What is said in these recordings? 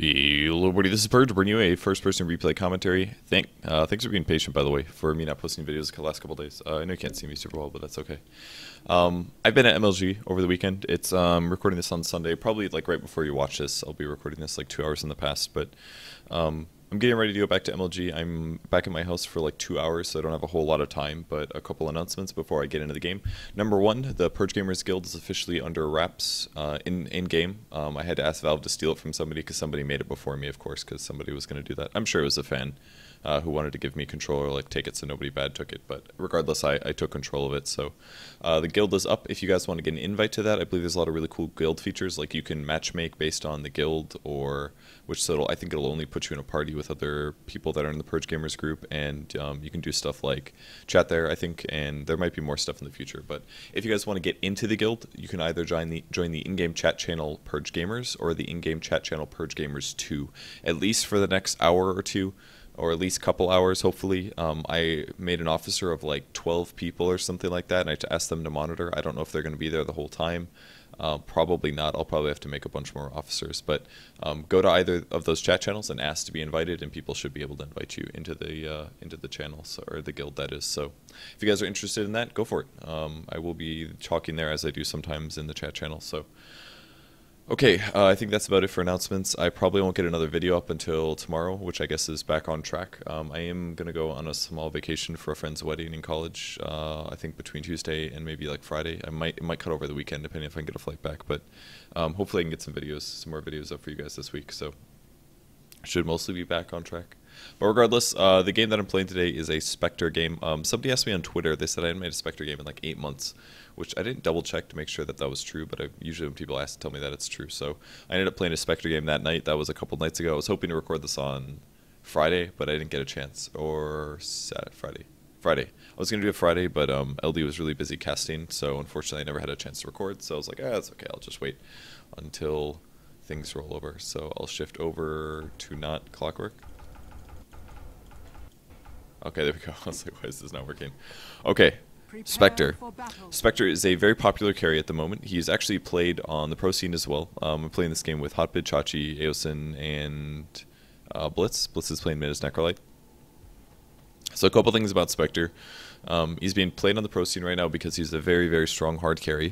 Hello everybody, this is Purge, bringing you a first-person replay commentary. Thanks for being patient, by the way, for me not posting videos the last couple days. I know you can't see me super well, but that's okay. I've been at MLG over the weekend. It's recording this on Sunday, probably like right before you watch this. I'll be recording this like 2 hours in the past, but I'm getting ready to go back to MLG. I'm back at my house for like 2 hours, so I don't have a whole lot of time, but a couple announcements before I get into the game. Number one, the Purge Gamers Guild is officially under wraps in-game. I had to ask Valve to steal it from somebody because somebody made it before me, of course, because somebody was going to do that. I'm sure it was a fan who wanted to give me control or like take it so nobody bad took it, but regardless, I took control of it. So the guild is up. If you guys want to get an invite to that, I believe there's a lot of really cool guild features, like you can matchmake based on the guild, or I think it'll only put you in a party with other people that are in the Purge Gamers group, and you can do stuff like chat there, I think, and there might be more stuff in the future. But if you guys want to get into the guild, you can either join the in-game chat channel Purge Gamers or the in-game chat channel Purge Gamers 2, at least for the next hour or two, or at least couple hours, hopefully. I made an officer of like 12 people or something like that, and I had to ask them to monitor. I don't know if they're going to be there the whole time. Probably not. I'll probably have to make a bunch more officers, but go to either of those chat channels and ask to be invited, and people should be able to invite you into the channels, or the guild, that is. So if you guys are interested in that, go for it. I will be talking there as I do sometimes in the chat channel. So okay, I think that's about it for announcements. I probably won't get another video up until tomorrow, which I guess is back on track. I am going to go on a small vacation for a friend's wedding in college, I think between Tuesday and maybe like Friday. It might cut over the weekend depending if I can get a flight back, but hopefully I can get some more videos up for you guys this week, so should mostly be back on track. But regardless, the game that I'm playing today is a Spectre game. Somebody asked me on Twitter, they said I hadn't made a Spectre game in like 8 months, which I didn't double check to make sure that that was true, but usually when people ask, tell me that it's true. So I ended up playing a Spectre game that night. That was a couple nights ago. I was hoping to record this on Friday, but I didn't get a chance. Or Friday. I was going to do it Friday, but LD was really busy casting, so unfortunately I never had a chance to record. So I was like, it's okay, I'll just wait until things roll over. So I'll shift over to not clockwork. Okay, there we go. I was like, why is this not working? Okay, Spectre. Spectre is a very popular carry at the moment. He's actually played on the pro scene as well. I'm playing this game with Hotbid, Chachi, Aosin, and Blitz. Blitz is playing mid as Necrolite. So a couple things about Spectre. He's being played on the pro scene right now because he's a very, very strong hard carry.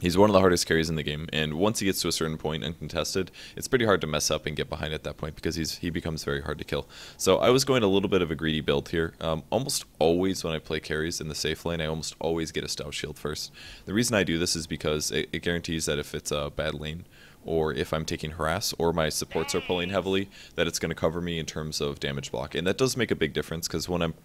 He's one of the hardest carries in the game, and once he gets to a certain point uncontested, it's pretty hard to mess up and get behind at that point because he becomes very hard to kill. So I was going a little bit of a greedy build here. Almost always when I play carries in the safe lane, I almost always get a stout shield first. The reason I do this is because it guarantees that if it's a bad lane, or if I'm taking harass, or my supports are pulling heavily, that it's going to cover me in terms of damage block. And that does make a big difference, because when I'm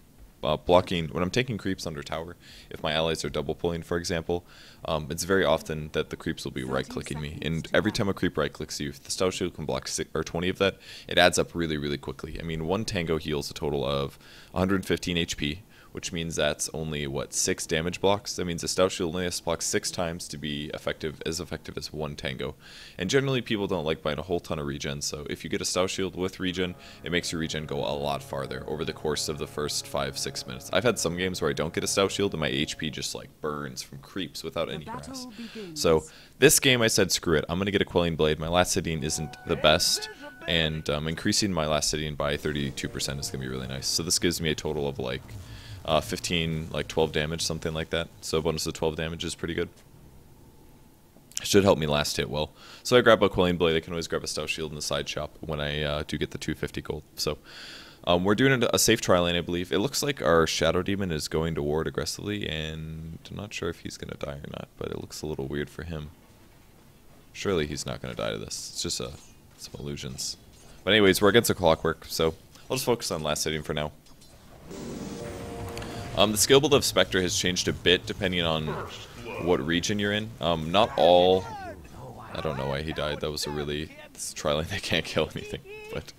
when I'm taking creeps under tower, if my allies are double pulling, for example, it's very often that the creeps will be right-clicking me. And every time a creep right-clicks you, if the stout shield can block 20 of that, it adds up really, really quickly. I mean, one tango heals a total of 115 HP, which means that's only, what, 6 damage blocks? That means a stout shield only has to block 6 times to be effective as one tango. And generally people don't like buying a whole ton of regen, so if you get a stout shield with regen, it makes your regen go a lot farther over the course of the first 5-6 minutes. I've had some games where I don't get a stout shield and my HP just like burns from creeps without any harass. So this game I said, screw it, I'm going to get a Quelling Blade. My last hitting isn't the best, and increasing my last hitting by 32% is going to be really nice. So this gives me a total of like 12 damage, something like that. So a bonus of 12 damage is pretty good. Should help me last hit well. So I grab a Quelling Blade. I can always grab a stout shield in the side shop when I do get the 250 gold. So we're doing a safe trial lane, I believe. It looks like our Shadow Demon is going to ward aggressively, and I'm not sure if he's going to die or not, but it looks a little weird for him. Surely he's not going to die to this. It's just some illusions. But anyways, we're against a clockwork, so I'll just focus on last hitting for now. The skill build of Spectre has changed a bit depending on what region you're in. Not all... I don't know why he died. That was a really... This trialing, they can't kill anything. But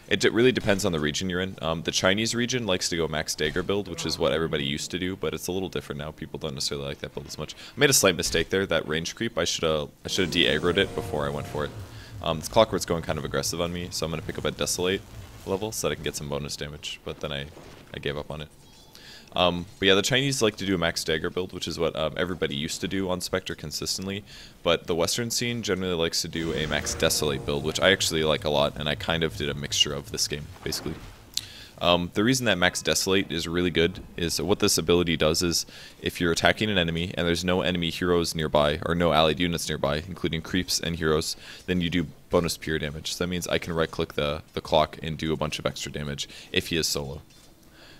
it really depends on the region you're in. The Chinese region likes to go max dagger build, which is what everybody used to do, but it's a little different now. People don't necessarily like that build as much. I made a slight mistake there. That range creep, I should have de-aggroed it before I went for it. This Clockwork's going kind of aggressive on me, so I'm going to pick up a Desolate level so that I can get some bonus damage, but then I gave up on it. But yeah, the Chinese like to do a max dagger build, which is what everybody used to do on Spectre consistently. But the Western scene generally likes to do a max desolate build, which I actually like a lot, and I kind of did a mixture of this game, basically. The reason that max desolate is really good is what this ability does is if you're attacking an enemy and there's no enemy heroes nearby or no allied units nearby, including creeps and heroes, then you do bonus pure damage. So that means I can right click the clock and do a bunch of extra damage if he is solo.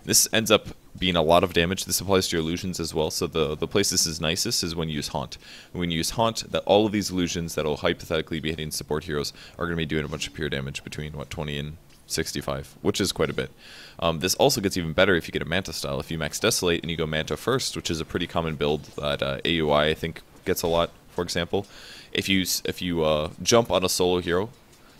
This ends up being a lot of damage. This applies to your illusions as well. So the place this is nicest is when you use Haunt. When you use Haunt, that all of these illusions that will hypothetically be hitting support heroes are going to be doing a bunch of pure damage between, what, 20 and 65, which is quite a bit. This also gets even better if you get a Manta style. If you max Desolate and you go Manta first, which is a pretty common build that AUI I think gets a lot, for example. If you jump on a solo hero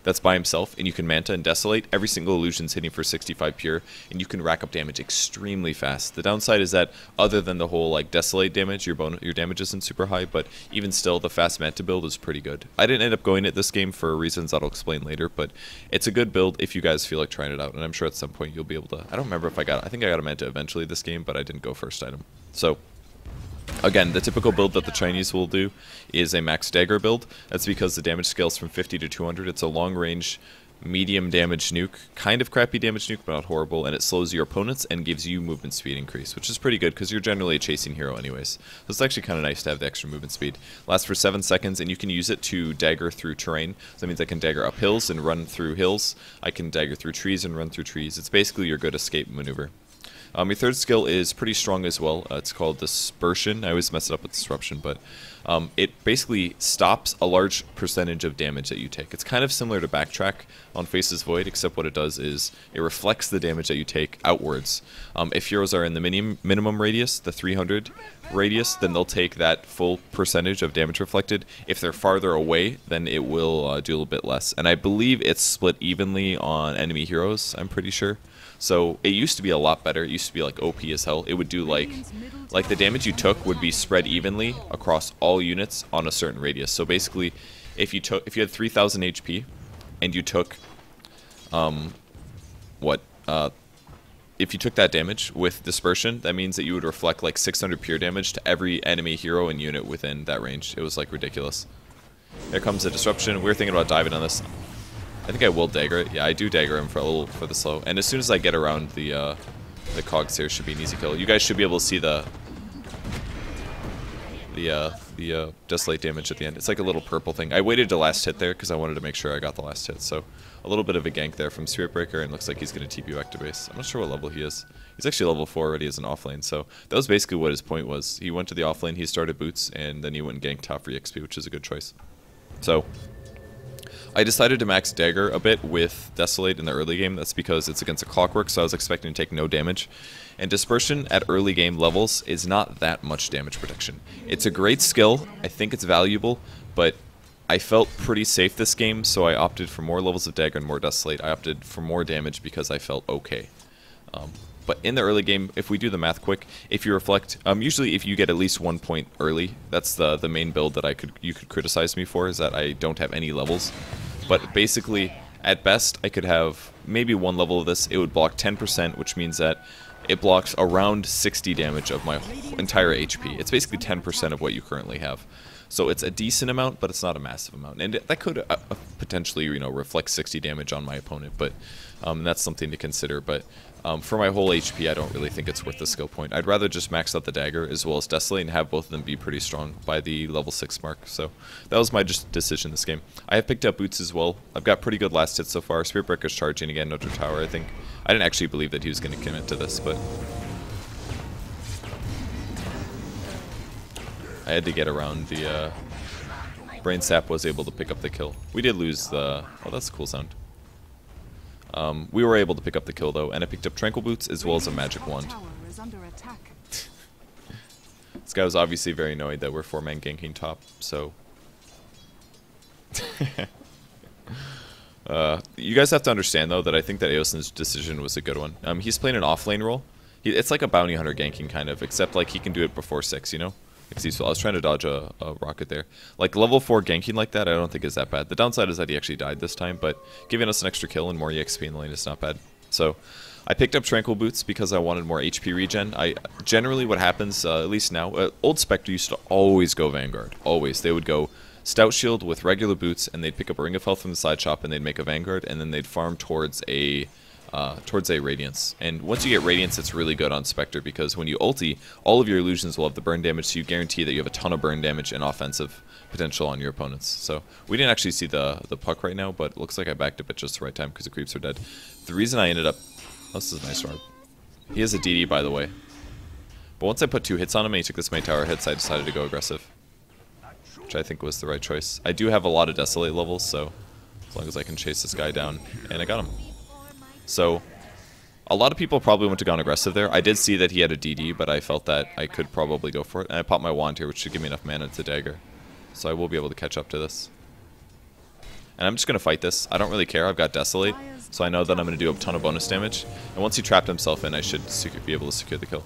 that's by himself and you can Manta and Desolate, every single illusion's hitting for 65 pure, and you can rack up damage extremely fast. The downside is that other than the whole like Desolate damage, your damage isn't super high, but even still the fast Manta build is pretty good. I didn't end up going at this game for reasons I'll explain later, but it's a good build if you guys feel like trying it out, and I'm sure at some point you'll be able to. I don't remember if I think I got a Manta eventually this game, but I didn't go first item. So again, the typical build that the Chinese will do is a max dagger build. That's because the damage scales from 50 to 200. It's a long range, medium damage nuke, kind of crappy damage nuke, but not horrible, and it slows your opponents and gives you movement speed increase, which is pretty good because you're generally a chasing hero anyways. So it's actually kind of nice to have the extra movement speed. Lasts for 7 seconds, and you can use it to dagger through terrain. So that means I can dagger up hills and run through hills. I can dagger through trees and run through trees. It's basically your good escape maneuver. Your third skill is pretty strong as well. It's called Dispersion. I always mess it up with Disruption, but it basically stops a large percentage of damage that you take. It's kind of similar to Backtrack on Faces Void, except what it does is it reflects the damage that you take outwards. If heroes are in the minimum radius, the 300 radius, then they'll take that full percentage of damage reflected. If they're farther away, then it will do a little bit less. And I believe it's split evenly on enemy heroes, I'm pretty sure. So it used to be a lot better. It used to be like OP as hell. It would do like the damage you took would be spread evenly across all units on a certain radius. So basically, if you had 3,000 HP and you took if you took that damage with Dispersion, that means that you would reflect like 600 pure damage to every enemy hero and unit within that range. It was like ridiculous. Here comes the Disruption. We were thinking about diving on this. I think I will dagger it. Yeah, I do dagger him for the slow. And as soon as I get around the cogs here, should be an easy kill. You guys should be able to see the Desolate damage at the end. It's like a little purple thing. I waited to last hit there because I wanted to make sure I got the last hit. So a little bit of a gank there from Spirit Breaker, and looks like he's going to TP back to base. I'm not sure what level he is. He's actually level 4 already as an offlane, so that was basically what his point was. He went to the offlane, he started boots, and then he went and ganked top for EXP, which is a good choice. So I decided to max dagger a bit with Desolate in the early game. That's because it's against a Clockwork, so I was expecting to take no damage. And Dispersion at early game levels is not that much damage protection. It's a great skill. I think it's valuable, but I felt pretty safe this game, so I opted for more levels of dagger and more Desolate. I opted for more damage because I felt okay. But in the early game, if we do the math quick, if you reflect, usually if you get at least 1 point early, that's the main build that you could criticize me for, is that I don't have any levels. But basically, at best, I could have maybe 1 level of this. It would block 10%, which means that it blocks around 60 damage of my entire HP. It's basically 10% of what you currently have. So it's a decent amount, but it's not a massive amount. And that could potentially, reflect 60 damage on my opponent, but that's something to consider. But for my whole HP, I don't really think it's worth the skill point. I'd rather just max out the dagger as well as Desolate and have both of them be pretty strong by the level 6 mark. So that was my decision this game. I have picked up boots as well. I've got pretty good last hits so far. Spirit Breaker's charging again, Notre Tower, I think. I didn't actually believe that he was going to commit to this, but I had to get around the Brain Sap was able to pick up the kill. We did lose the... Oh, that's a cool sound. We were able to pick up the kill, though, and I picked up Tranquil Boots as well as a Magic Wand. This guy was obviously very annoyed that we're 4-man ganking top, so... you guys have to understand, though, that I think that Aosin's decision was a good one. He's playing an offlane role. It's like a bounty hunter ganking, kind of, except like he can do it before 6, you know? I was trying to dodge a rocket there. Like, level 4 ganking like that, I don't think is that bad. The downside is that he actually died this time, but giving us an extra kill and more EXP in the lane is not bad. So I picked up Tranquil Boots because I wanted more HP regen. Generally what happens, at least now, old Spectre used to always go Vanguard. Always. They would go Stout Shield with regular boots, and they'd pick up a Ring of Health from the side shop, and they'd make a Vanguard, and then they'd farm towards a Radiance. And once you get Radiance, it's really good on Spectre, because when you ulti, all of your illusions will have the burn damage, so you guarantee that you have a ton of burn damage and offensive potential on your opponents. So we didn't actually see the puck right now, but it looks like I backed up at just the right time because the creeps are dead. The reason I ended up... Oh, this is a nice orb. He has a DD, by the way. But once I put 2 hits on him and he took this many tower hits, I decided to go aggressive, which I think was the right choice. I do have a lot of Desolate levels, so as long as I can chase this guy down, and I got him. So a lot of people probably went to gone aggressive there. I did see that he had a DD, but I felt that I could probably go for it. And I popped my wand here, which should give me enough mana to dagger. So I will be able to catch up to this. And I'm just going to fight this. I don't really care. I've got Desolate, so I know that I'm going to do a ton of bonus damage. And once he trapped himself in, I should be able to secure the kill.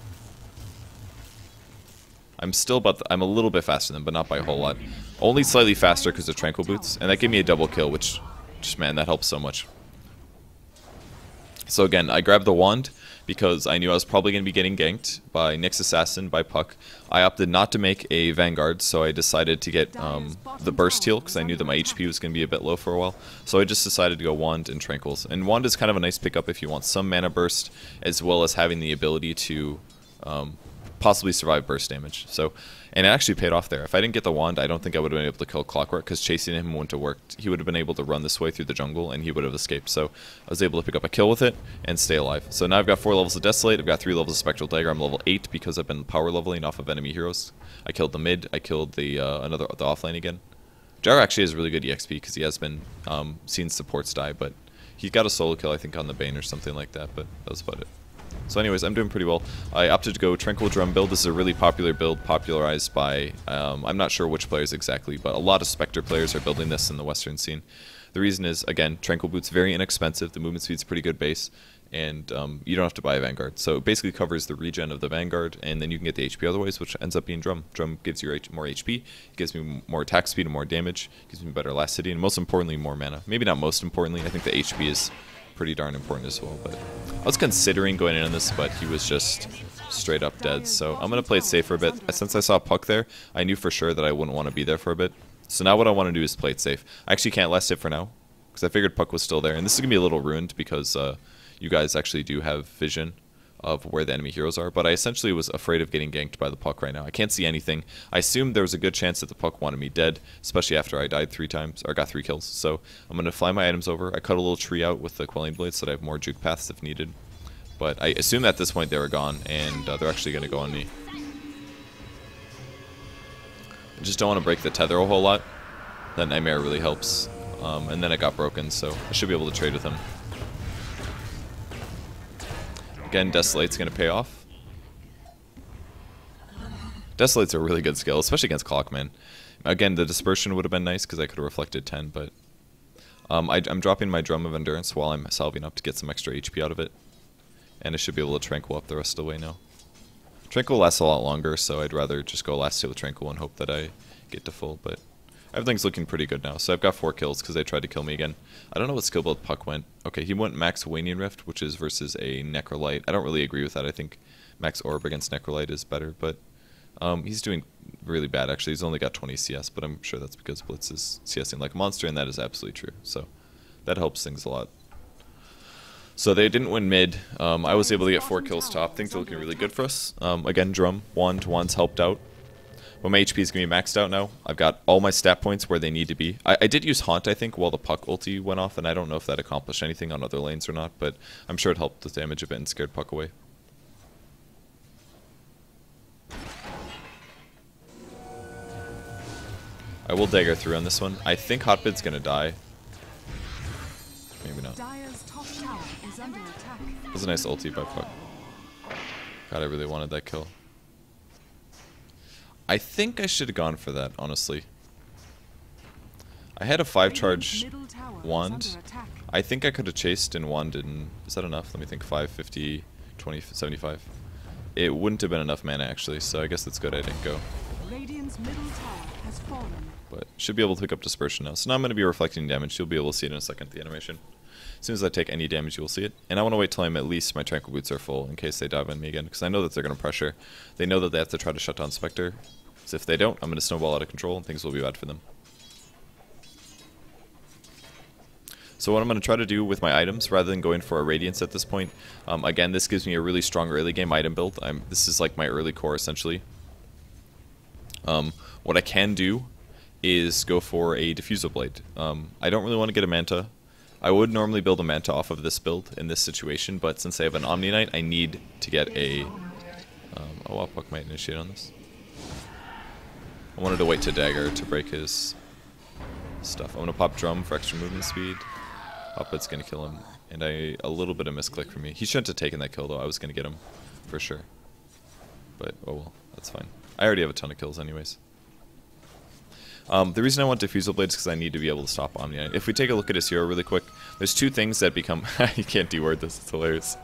I'm still I'm a little bit faster than, but not by a whole lot. Only slightly faster because of Tranquil Boots, and that gave me a double kill, which, just man, that helps so much. So again, I grabbed the wand because I knew I was probably going to be getting ganked by Nyx Assassin, by Puck. I opted not to make a Vanguard, so I decided to get the Burst Heal because I knew that my HP was going to be a bit low for a while. So I just decided to go Wand and Tranquils. And Wand is kind of a nice pickup if you want some mana burst, as well as having the ability to possibly survive burst damage. So, and it actually paid off there. If I didn't get the wand, I don't think I would have been able to kill Clockwork, because chasing him wouldn't have worked. He would have been able to run this way through the jungle, and he would have escaped. So I was able to pick up a kill with it and stay alive. So now I've got 4 levels of Desolate, I've got 3 levels of Spectral Dagger. I'm level 8 because I've been power leveling off of enemy heroes. I killed the mid, I killed the the offlane again. Jar actually has really good EXP because he has been seen supports die, but he got a solo kill I think on the Bane or something like that, but that was about it. So anyways, I'm doing pretty well. I opted to go Tranquil Drum build. This is a really popular build, popularized by, I'm not sure which players exactly, but a lot of Spectre players are building this in the Western scene. The reason is, again, Tranquil Boot's very inexpensive, the movement speed's a pretty good base, and you don't have to buy a Vanguard. So it basically covers the regen of the Vanguard, and then you can get the HP otherwise, which ends up being Drum. Drum gives you more HP, it gives me more attack speed and more damage, gives me better elasticity, and most importantly, more mana. Maybe not most importantly, I think the HP is pretty darn important as well, but I was considering going in on this, but he was just straight up dead, so I'm going to play it safe for a bit. Since I saw Puck there, I knew for sure that I wouldn't want to be there for a bit, so now what I want to do is play it safe. I actually can't last hit for now, because I figured Puck was still there, and this is going to be a little ruined because you guys actually do have vision of where the enemy heroes are, but I essentially was afraid of getting ganked by the Puck right now. I can't see anything. I assumed there was a good chance that the Puck wanted me dead, especially after I died 3 times, or got 3 kills. So I'm going to fly my items over. I cut a little tree out with the Quelling Blade so that I have more juke paths if needed. But I assume at this point they were gone, and they're actually going to go on me. I just don't want to break the tether a whole lot. That Nightmare really helps. And then it got broken, so I should be able to trade with him. Again, Desolate's going to pay off. Desolate's a really good skill, especially against Clockman. Again, the Dispersion would have been nice because I could have reflected 10, but I'm dropping my Drum of Endurance while I'm salving up to get some extra HP out of it. And I should be able to Tranquil up the rest of the way now. Tranquil lasts a lot longer, so I'd rather just go last hit with Tranquil and hope that I get to full, but everything's looking pretty good now. So I've got 4 kills because they tried to kill me again. I don't know what skill build Puck went. Okay, he went Max Waning Rift, which is versus a Necrolite. I don't really agree with that. I think Max Orb against Necrolite is better, but he's doing really bad actually. He's only got 20 CS, but I'm sure that's because Blitz is CSing like a monster, and that is absolutely true. So that helps things a lot. So they didn't win mid. I was able to get 4 kills top. Things are looking really good for us. Again, Drum, Wand's helped out. Well, my HP is going to be maxed out now. I've got all my stat points where they need to be. I did use Haunt, I think, while the Puck ulti went off, and I don't know if that accomplished anything on other lanes or not, but I'm sure it helped with damage a bit and scared Puck away. I will dagger through on this one. I think Hotbid's going to die. Maybe not. That was a nice ulti by Puck. God, I really wanted that kill. I think I should have gone for that, honestly. I had a 5-charge wand. I think I could have chased and wanded in... Is that enough? Let me think. 5, 50, 20, 75. It wouldn't have been enough mana, actually, so I guess that's good I didn't go. But should be able to pick up Dispersion now. So now I'm going to be reflecting damage. You'll be able to see it in a second, the animation. as soon as I take any damage, you will see it. And I want to wait till I'm at least my Tranquil Boots are full in case they dive on me again, because I know that they're going to pressure. They know that they have to try to shut down Spectre. So if they don't, I'm going to snowball out of control and things will be bad for them. So what I'm going to try to do with my items, rather than going for a Radiance at this point, again, this gives me a really strong early game item build. This is like my early core, essentially. What I can do is go for a Diffusal Blade. I don't really want to get a Manta. I would normally build a Manta off of this build in this situation, but since I have an Omni Knight, I need to get a... oh, I'll puck my Initiate on this. I wanted to wait to Dagger to break his stuff. I'm going to pop Drum for extra movement speed. It's going to kill him. And a little bit of misclick for me. He shouldn't have taken that kill, though. I was going to get him for sure. But, oh well, that's fine. I already have a ton of kills anyways. The reason I want Diffusal Blade is because I need to be able to stop Omni Knight. If we take a look at his hero really quick, there's two things that become... You can't de-word this, it's hilarious.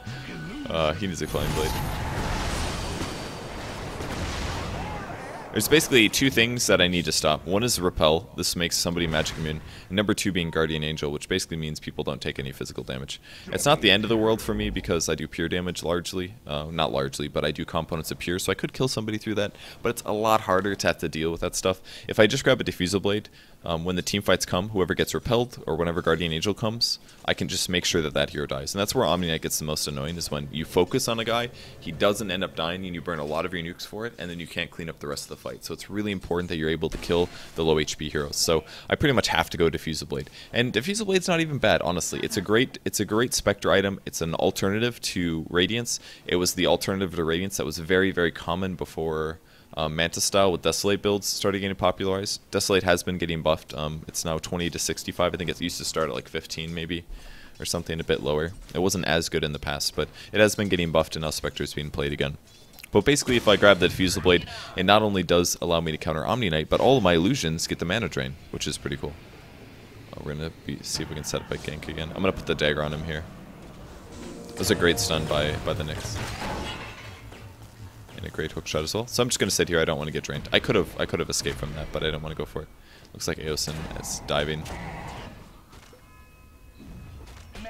He needs a Quelling Blade. There's basically two things that I need to stop. One is Repel. This makes somebody magic immune. And number two being Guardian Angel, which basically means people don't take any physical damage. It's not the end of the world for me because I do pure damage largely. Not largely, but I do components of pure, so I could kill somebody through that. But it's a lot harder to have to deal with that stuff. If I just grab a Diffusal Blade, when the team fights come, whoever gets repelled or whenever Guardian Angel comes, I can just make sure that that hero dies. And that's where Omni Knight gets the most annoying, is when you focus on a guy, he doesn't end up dying, and you burn a lot of your nukes for it, and then you can't clean up the rest of the fight. So it's really important that you're able to kill the low HP heroes. So I pretty much have to go Diffusal Blade. And Diffusal Blade's not even bad, honestly. It's a great Spectre item. It's an alternative to Radiance. It was the alternative to Radiance that was very, very common before Manta style with Desolate builds started getting popularized. Desolate has been getting buffed. It's now 20 to 65. I think it used to start at like 15 maybe, or something a bit lower. It wasn't as good in the past, but it has been getting buffed and now Spectre is being played again. But basically, if I grab the Diffusal Blade, it not only does allow me to counter Omni Knight, but all of my illusions get the mana drain, which is pretty cool. We're going to see if we can set up a gank again. I'm going to put the dagger on him here. That was a great stun by the Nyx. And a great hook shot as well. So I'm just going to sit here. I don't want to get drained. I could have escaped from that, but I don't want to go for it. Looks like Aosin is diving. I'm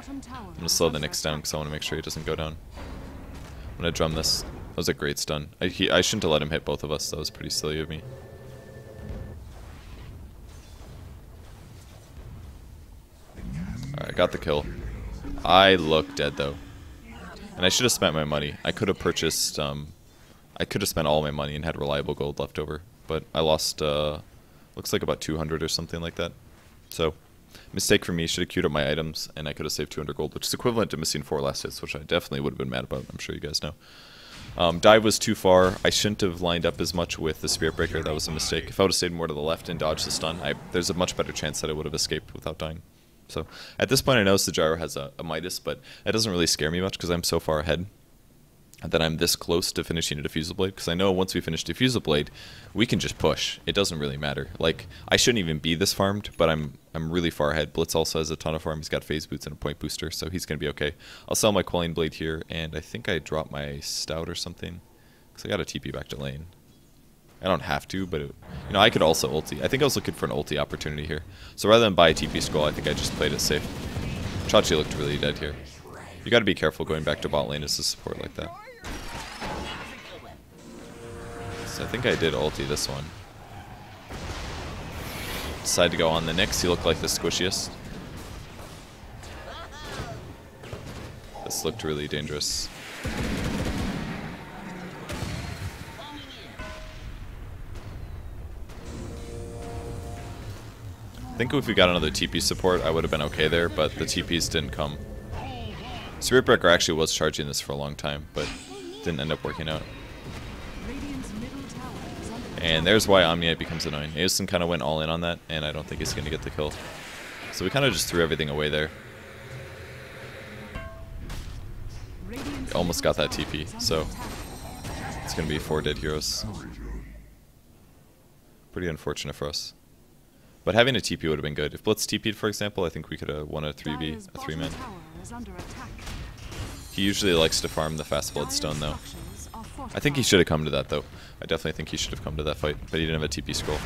going to slow the Nyx down because I want to make sure he doesn't go down. I'm going to drum this. That was a great stun. I shouldn't have let him hit both of us. That was pretty silly of me. Alright, got the kill. I look dead though. And I should have spent my money. I could have purchased, I could have spent all my money and had reliable gold left over. But I lost, looks like about 200 or something like that. So, mistake for me. Should have queued up my items and I could have saved 200 gold, which is equivalent to missing 4 last hits, which I definitely would have been mad about. I'm sure you guys know. Dive was too far. I shouldn't have lined up as much with the Spirit Breaker. That was a mistake. If I would have stayed more to the left and dodged the stun, there's a much better chance that I would have escaped without dying. So at this point I know Sajaro has a Midas, but that doesn't really scare me much because I'm so far ahead that I'm this close to finishing a Diffusal Blade, because I know once we finish Diffusal Blade, we can just push. It doesn't really matter. Like, I shouldn't even be this farmed, but I'm really far ahead. Blitz also has a ton of farm. He's got phase boots and a point booster, so he's going to be okay. I'll sell my Quelling Blade here, and I think I dropped my Stout or something, because I got a TP back to lane. I don't have to, but you know, I could also ulti. I think I was looking for an ulti opportunity here. So rather than buy a TP scroll, I think I just played it safe. Chachi looked really dead here. You got to be careful going back to bot lane as a support like that. So I think I did ulti this one. Decided to go on the Nyx. He looked like the squishiest. This looked really dangerous. I think if we got another TP support, I would have been okay there, but the TPs didn't come. Spirit Breaker actually was charging this for a long time, but didn't end up working out. And there's why Omni Knight becomes annoying. Aosin kind of went all in on that, and I don't think he's going to get the kill. So we kind of just threw everything away there. Almost got that TP, so it's going to be 4 dead heroes. Pretty unfortunate for us. But having a TP would have been good. If Blitz TP'd, for example, I think we could have won a 3v, a 3-man. He usually likes to farm the fast bloodstone, though. I think he should have come to that, though. I definitely think he should have come to that fight, but he didn't have a TP scroll.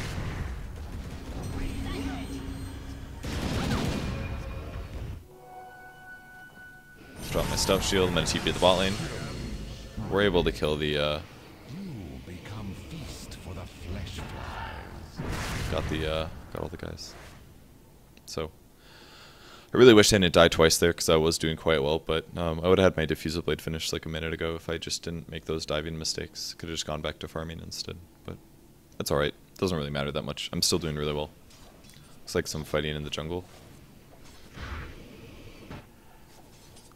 drop my stuff shield, I'm gonna TP the bot lane. We're able to kill the got all the guys. So I really wish I didn't die twice there because I was doing quite well, but I would have had my diffusal blade finished like a minute ago if I just didn't make those diving mistakes. Could have just gone back to farming instead, but that's alright. Doesn't really matter that much. I'm still doing really well. Looks like some fighting in the jungle.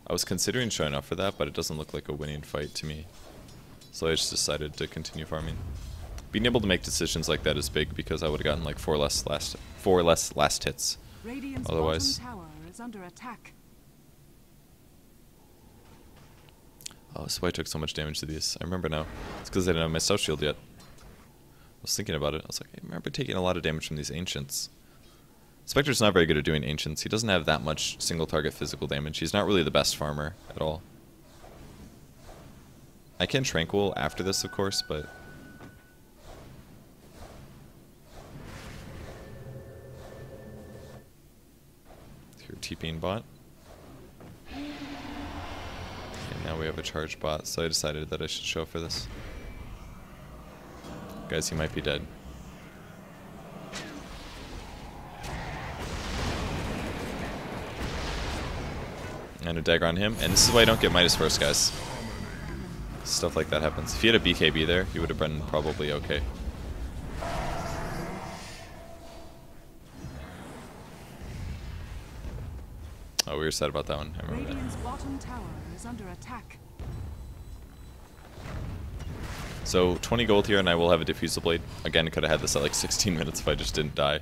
I was considering showing up for that, but it doesn't look like a winning fight to me. So I just decided to continue farming. Being able to make decisions like that is big because I would have gotten like four less last hits. Radiant's Otherwise. bottom tower is under attack. Oh, that's why I took so much damage to these. I remember now. It's because I didn't have my stealth shield yet. I was thinking about it. I was like, I remember taking a lot of damage from these ancients. Spectre's not very good at doing ancients. He doesn't have that much single target physical damage. He's not really the best farmer at all. I can tranquil after this, of course, but here TPing bot. And now we have a charge bot, so I decided that I should show up for this. Guys, he might be dead. And a dagger on him, and this is why I don't get Midas first, guys. Stuff like that happens. If he had a BKB there, he would have been probably okay. Oh, we were sad about that one. I remember Radiant's that. bottom tower is under attack. So 20 gold here, and I will have a diffusal blade. Again, could have had this at like 16 minutes if I just didn't die. I'm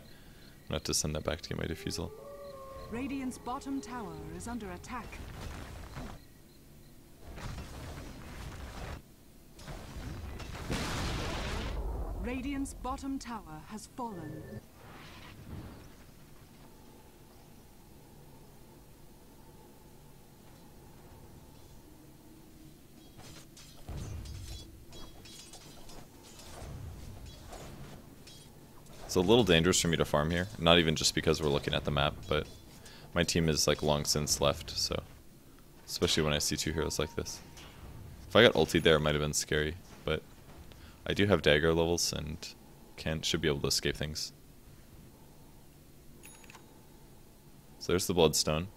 gonna have to send that back to get my diffusal. Radiant's bottom tower is under attack. Radiant's bottom tower has fallen. It's a little dangerous for me to farm here. Not even just because we're looking at the map, but my team is like long since left, so especially when I see two heroes like this. If I got ultied there, it might have been scary, but I do have dagger levels and should be able to escape things. So there's the bloodstone.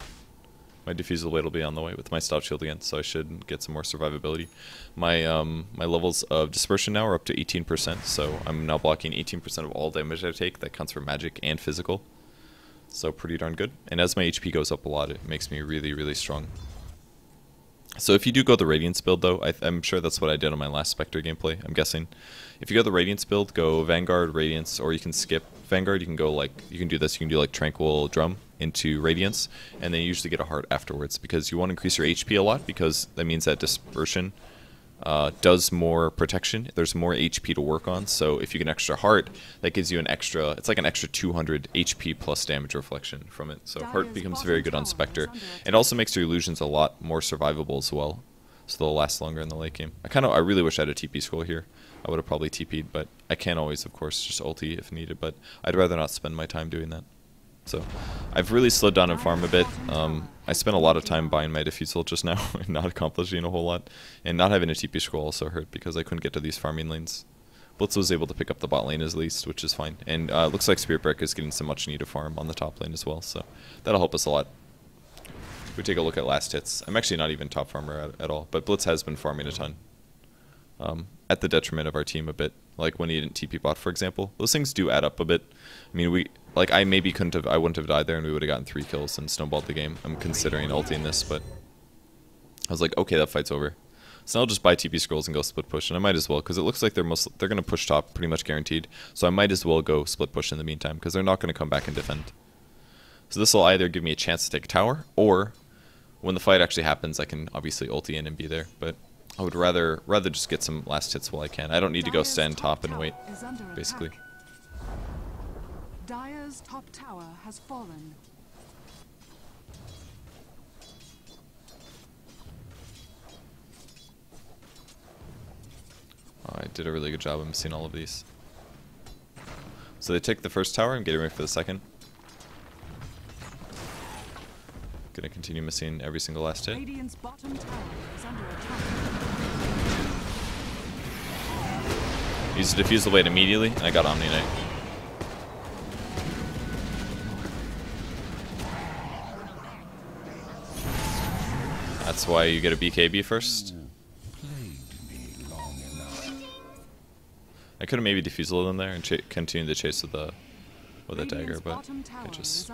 My diffusal blade will be on the way with my stop shield again, so I should get some more survivability. My my levels of dispersion now are up to 18%, so I'm now blocking 18% of all damage I take. That counts for magic and physical, so pretty darn good. And as my HP goes up a lot, it makes me really, really strong. So if you do go the Radiance build, though, I'm sure that's what I did on my last Spectre gameplay, I'm guessing. If you go the Radiance build, go Vanguard, Radiance, or you can skip Vanguard. You can go like, you can do this, you can do like Tranquil Drum into Radiance, and then you usually get a heart afterwards, because you want to increase your HP a lot, because that means that Dispersion does more protection. There's more HP to work on, so if you get an extra heart, that gives you an extra, it's like an extra 200 HP plus damage reflection from it. So heart becomes very good on Spectre. It also makes your illusions a lot more survivable as well, so they'll last longer in the late game. I really wish I had a TP scroll here. I would have probably TP'd, but I can always, of course, just ulti if needed, but I'd rather not spend my time doing that. So I've really slowed down and farm a bit. I spent a lot of time buying my diffusal just now and not accomplishing a whole lot. And not having a TP scroll also hurt because I couldn't get to these farming lanes. Blitz was able to pick up the bot lane at least, which is fine. And it looks like Spirit Breaker is getting some much needed farm on the top lane as well, so that'll help us a lot. If we take a look at last hits, I'm actually not even top farmer at all, but Blitz has been farming a ton. At the detriment of our team a bit, like when he didn't TP bot, for example. Those things do add up a bit. I mean, I wouldn't have died there and we would have gotten 3 kills and snowballed the game. I'm considering ulting this, but I was like, okay, that fight's over. So I'll just buy TP scrolls and go split push, and I might as well, because it looks like they're going to push top pretty much guaranteed. So I might as well go split push in the meantime, because they're not going to come back and defend. So this will either give me a chance to take a tower, or when the fight actually happens, I can obviously ulti in and be there, but I would rather just get some last hits while I can. I don't need to go stand top and wait, basically. Dire's top tower has fallen. Oh, I did a really good job of missing all of these. So they take the first tower and get ready for the second. Gonna continue missing every single last hit. Radiant's bottom tower is under attack. Use the defuse the blade immediately, and I got Omni Knight. That's why you get a BKB first. I could have maybe defused them there and continued the chase with a dagger, but I just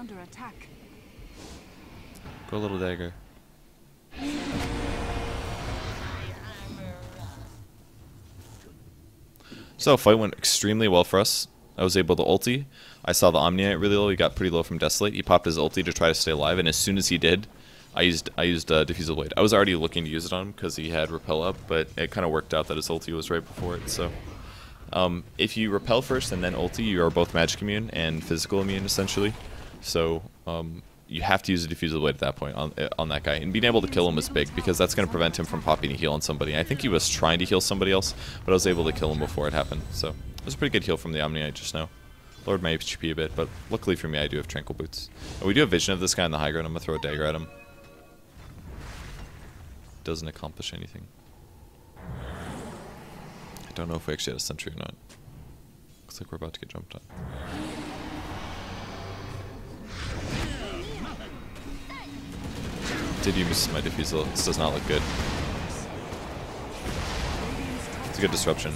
go a little dagger. So fight went extremely well for us. I was able to ulti. I saw the Omni Knight really low. He got pretty low from Desolate. He popped his ulti to try to stay alive, and as soon as he did, I used Diffusal Blade. I was already looking to use it on him because he had Repel up, but it kind of worked out that his ulti was right before it. So if you Repel first and then ulti, you are both magic immune and physical immune essentially. So you have to use a Diffusal Blade at that point on that guy. And being able to kill him was big because that's going to prevent him from popping a heal on somebody. I think he was trying to heal somebody else, but I was able to kill him before it happened. So it was a pretty good heal from the Omni Knight just now. Lowered my HP a bit, but luckily for me I do have Tranquil Boots. And we do have vision of this guy on the high ground. I'm going to throw a dagger at him. Doesn't accomplish anything. I don't know if we actually had a sentry or not. Looks like we're about to get jumped on. Did you miss my defusal? This does not look good. It's a good disruption.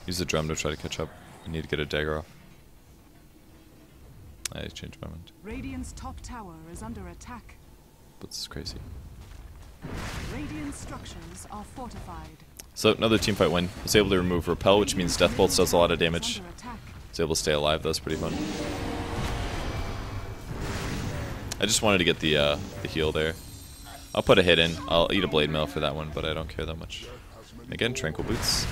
Use the drum to try to catch up. I need to get a dagger off. I changed my mind. Radiant's top tower is under attack. But this is crazy. Radiant structures are fortified. So another team fight win. I was able to remove Repel, which means Death Bolts does a lot of damage. I was able to stay alive. That was pretty fun. I just wanted to get the heal there. I'll put a hit in. I'll eat a Blade Mail for that one, but I don't care that much. Again, Tranquil Boots.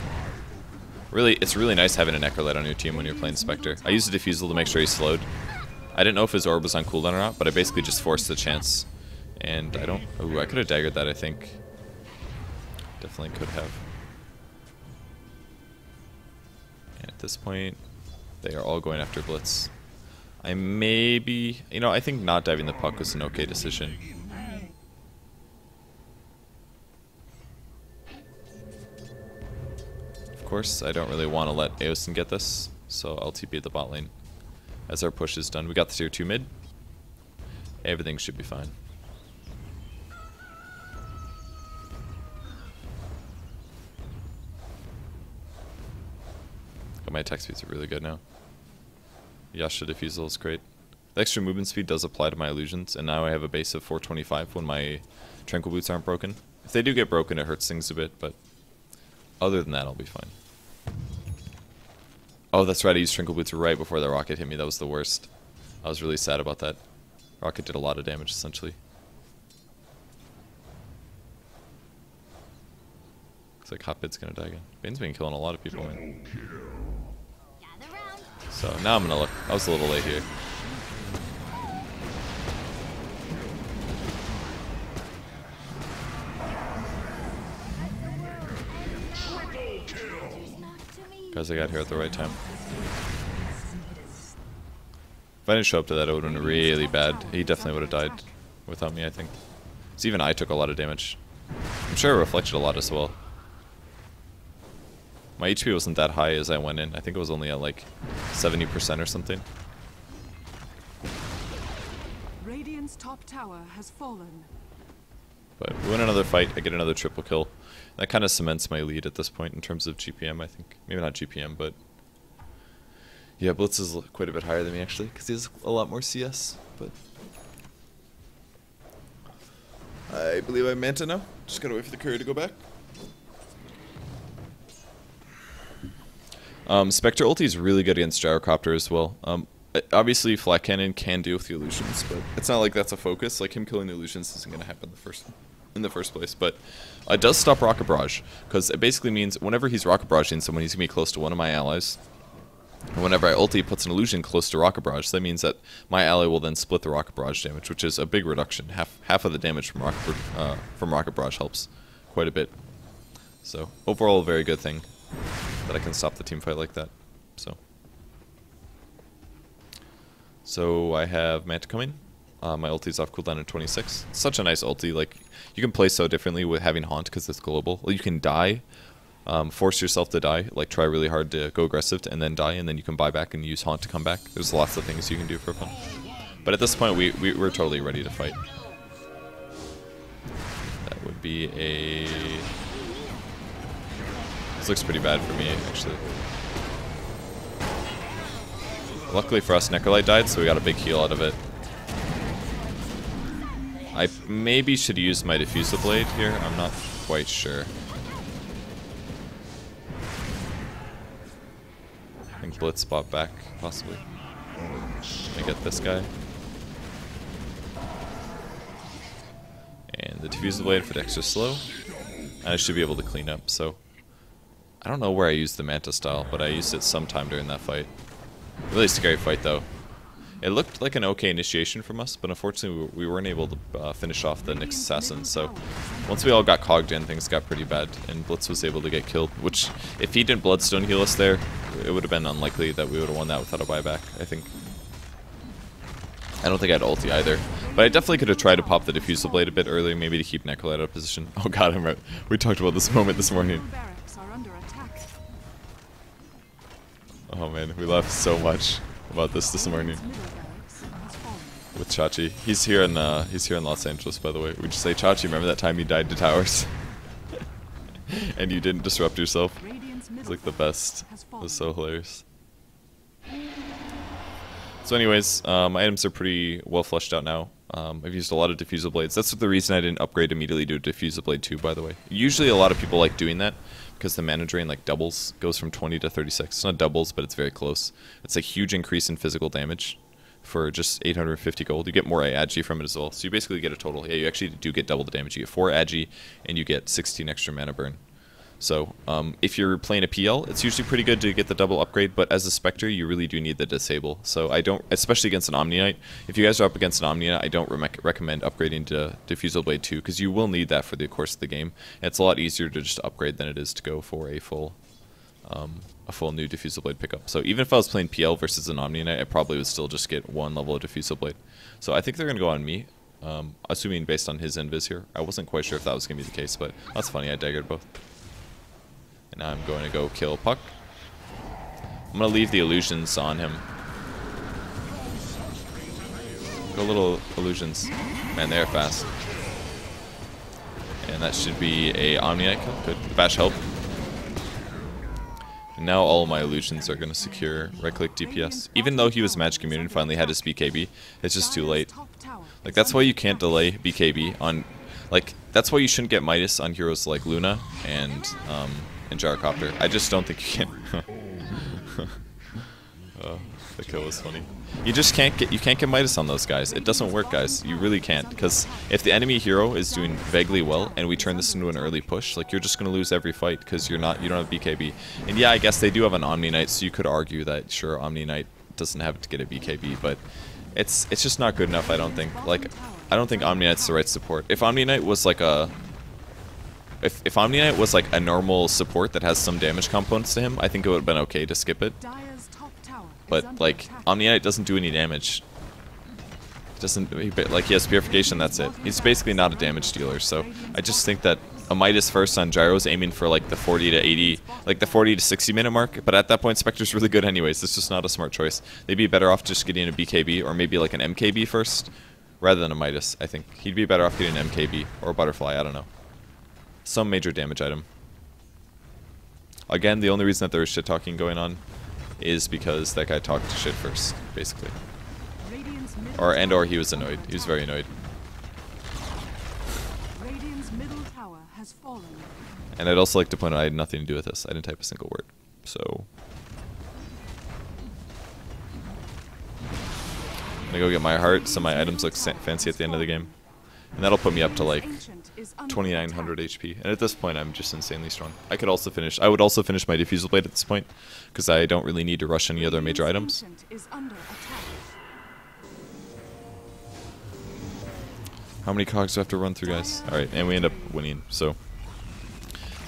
Really, it's really nice having a Necrolite on your team when you're playing Spectre. I used a Diffusal to make sure he slowed. I didn't know if his orb was on cooldown or not, but I basically just forced the chance. And I don't... Ooh, I could have daggered that, I think. Definitely could have. And at this point, they are all going after Blitz. I maybe... You know, I think not diving the puck was an okay decision. Of course, I don't really want to let Aosin get this, so I'll TP the bot lane. As our push is done, we got the tier 2 mid. Everything should be fine. Got my attack speeds are really good now. Yasha Diffusal is great. The extra movement speed does apply to my illusions, and now I have a base of 425 when my Tranquil Boots aren't broken. If they do get broken, it hurts things a bit, but other than that, I'll be fine. Oh, that's right, I used Tranquil Boots right before the rocket hit me. That was the worst. I was really sad about that. Rocket did a lot of damage, essentially. Looks like Hotbit's gonna die again. Bane's been killing a lot of people, man. So, now I'm gonna look. I was a little late here. Guys, I got here at the right time. If I didn't show up to that, it would have been really bad. He definitely would have died without me, I think. So even I took a lot of damage. I'm sure it reflected a lot as well. My HP wasn't that high as I went in. I think it was only at like 70% or something. Radiant's top tower has fallen. But we win another fight. I get another triple kill. That kind of cements my lead at this point in terms of GPM, I think. Maybe not GPM, but... Yeah, Blitz is quite a bit higher than me, actually, because he has a lot more CS, but... I believe I'm Manta now. Just gotta wait for the courier to go back. Spectre ulti is really good against Gyrocopter as well. Obviously, Flat Cannon can deal with the illusions, but it's not like that's a focus. Like, him killing the illusions isn't going to happen in the first place. But it does stop Rocket Barrage, because it basically means whenever he's Rocket Barraging someone, he's going to be close to one of my allies. And whenever I ulti, he puts an illusion close to Rocket Barrage. That means that my ally will then split the Rocket Barrage damage, which is a big reduction. Half of the damage from Rocket Barrage helps quite a bit. So overall, a very good thing that I can stop the team fight like that. So I have Manta coming. My ulti's off cooldown at 26. It's such a nice ulti. Like, you can play so differently with having Haunt because it's global. You can die, force yourself to die, like try really hard to go aggressive and then die, and then you can buy back and use Haunt to come back. There's lots of things you can do for fun. But at this point, we're totally ready to fight. That would be a... This looks pretty bad for me, actually. Luckily for us, Necrolite died, so we got a big heal out of it. I maybe should use my Diffusal Blade here. I'm not quite sure. I think Blitz bought back, possibly. Let me get this guy. And the Diffusal Blade for the extra slow. And I should be able to clean up, so... I don't know where I used the Manta style, but I used it sometime during that fight. Really scary fight, though. It looked like an okay initiation from us, but unfortunately we weren't able to finish off the Nyx Assassin, so once we all got cogged in, things got pretty bad, and Blitz was able to get killed, which, if he didn't Bloodstone heal us there, it would have been unlikely that we would have won that without a buyback, I think. I don't think I had ulti either, but I definitely could have tried to pop the Diffusal Blade a bit earlier, maybe to keep Necrolite out of position. Oh god, I'm right. We talked about this moment this morning. Oh man, we laughed so much about this morning. With Chachi. He's here in Los Angeles, by the way. We just say, Chachi, remember that time you died to towers? And you didn't disrupt yourself? It's like the best. It was so hilarious. So anyways, my items are pretty well fleshed out now. I've used a lot of Diffusal Blades. That's the reason I didn't upgrade immediately to Diffusal Blade 2, by the way. Usually a lot of people like doing that, because the mana drain like doubles, goes from 20 to 36. It's not doubles, but it's very close. It's a huge increase in physical damage for just 850 gold. You get more agi from it as well. So you basically get a total. Yeah, you actually do get double the damage. You get 4 agi, and you get 16 extra mana burn. So if you're playing a PL, it's usually pretty good to get the double upgrade, but as a Spectre, you really do need the disable. So I don't, especially against an Omni Knight, if you guys are up against an Omni Knight, I don't recommend upgrading to Diffusal Blade 2, because you will need that for the course of the game. And it's a lot easier to just upgrade than it is to go for a full new Diffusal Blade pickup. So even if I was playing PL versus an Omni Knight, I probably would still just get 1 level of Diffusal Blade. So I think they're going to go on me, assuming based on his invis here. I wasn't quite sure if that was going to be the case, but that's funny, I daggered both. And now I'm going to go kill Puck. I'm going to leave the illusions on him. Go little illusions. Man, they're fast. And that should be a Omni-Knight kill. Good. The bash help. And now all my illusions are going to secure right-click DPS. Even though he was Magic Immune and finally had his BKB, it's just too late. Like, that's why you can't delay BKB on... Like, that's why you shouldn't get Midas on heroes like Luna and Gyrocopter. I just don't think you can. Oh, the kill was funny. You just can't get Midas on those guys. It doesn't work, guys. You really can't, because if the enemy hero is doing vaguely well and we turn this into an early push, like, you're just gonna lose every fight because you don't have BKB. And yeah, I guess they do have an Omni Knight, so you could argue that sure, Omni Knight doesn't have to get a BKB, but it's just not good enough. I don't think. Like, I don't think Omni Knight's the right support. If Omni Knight was like a If Omni Knight was like a normal support that has some damage components to him, I think it would have been okay to skip it. But like, Omni Knight doesn't do any damage. He has purification, that's it. He's basically not a damage dealer, so I just think that a Midas first on Gyro's aiming for like the 40 to 80, like the 40 to 60 minute mark, but at that point Spectre's really good anyways. It's just not a smart choice. They'd be better off just getting a BKB or maybe like an MKB first rather than a Midas, I think. He'd be better off getting an MKB or a Butterfly, I don't know. Some major damage item. Again, the only reason that there was shit talking going on is because that guy talked shit first, basically. Or he was annoyed. He was very annoyed. And I'd also like to point out I had nothing to do with this. I didn't type a single word. So I'm gonna go get my heart so my items look fancy at the end of the game. And that'll put me up to like 2900 HP. And at this point, I'm just insanely strong. I would also finish my Diffusal Blade at this point, because I don't really need to rush any other major items. How many cogs do I have to run through, guys? Alright, and we end up winning, so...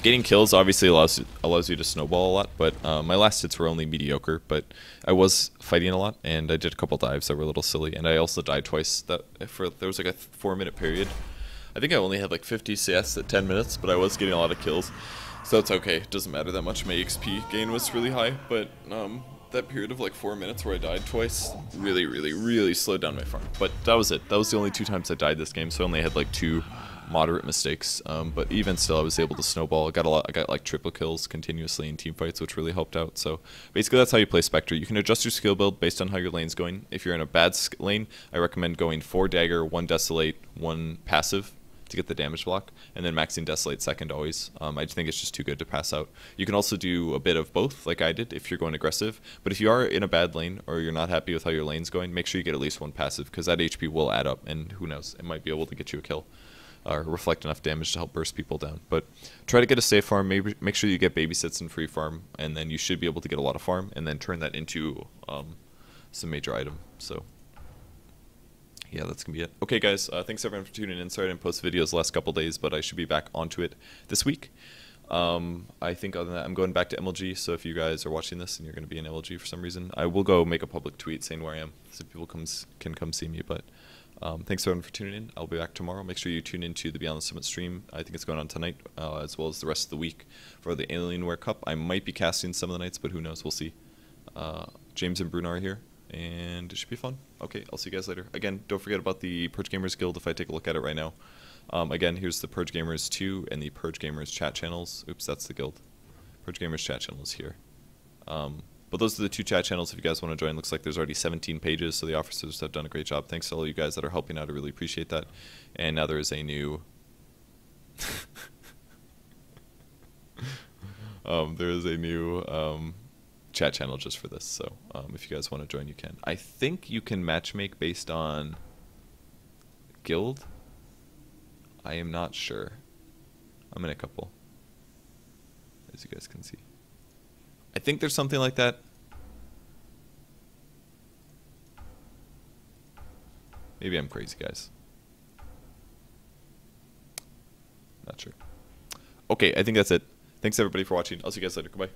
Getting kills obviously allows you to snowball a lot, but my last hits were only mediocre. But I was fighting a lot, and I did a couple dives that were a little silly, and I also died twice. There was like a 4-minute period. I think I only had like 50 CS at 10 minutes, but I was getting a lot of kills, so it's okay. It doesn't matter that much. My XP gain was really high, but that period of like 4 minutes where I died twice really slowed down my farm. But that was it. That was the only 2 times I died this game, so I only had like 2 moderate mistakes. But even still, I was able to snowball. I got like triple kills continuously in team fights, which really helped out. So basically, that's how you play Spectre. You can adjust your skill build based on how your lane's going. If you're in a bad lane, I recommend going 4 dagger, 1 desolate, 1 passive to get the damage block, and then maxing desolate second always. I just think it's just too good to pass out. You can also do a bit of both, like I did, if you're going aggressive. But if you are in a bad lane, or you're not happy with how your lane's going, make sure you get at least 1 passive, because that HP will add up, and who knows, it might be able to get you a kill, or reflect enough damage to help burst people down. But try to get a safe farm, maybe make sure you get babysits and free farm, and then you should be able to get a lot of farm, and then turn that into some major item. So yeah, that's going to be it. Okay, guys, thanks everyone for tuning in. Sorry I didn't post videos the last couple days, but I should be back onto it this week. I think other than that, I'm going back to MLG, so if you guys are watching this and you're going to be in MLG for some reason, I will go make a public tweet saying where I am, so people can come see me. But thanks everyone for tuning in. I'll be back tomorrow. Make sure you tune into the Beyond the Summit stream. I think it's going on tonight, as well as the rest of the week for the Alienware Cup. I might be casting some of the nights, but who knows, we'll see. James and Bruno are here, and it should be fun. Okay, I'll see you guys later. Again, don't forget about the Purge Gamers Guild if I take a look at it right now. Again, here's the Purge Gamers 2 and the Purge Gamers chat channels. Oops, that's the guild. Purge Gamers chat channel is here. But those are the 2 chat channels if you guys want to join. Looks like there's already 17 pages, so the officers have done a great job. Thanks to all you guys that are helping out. I really appreciate that. And now there is a new... there is a new... chat channel just for this, so if you guys want to join, you can. I think you can matchmake based on guild. I am not sure. I'm in a couple, as you guys can see. I think there's something like that. Maybe I'm crazy, guys. Not sure. Okay, I think that's it. Thanks everybody for watching. I'll see you guys later. Goodbye.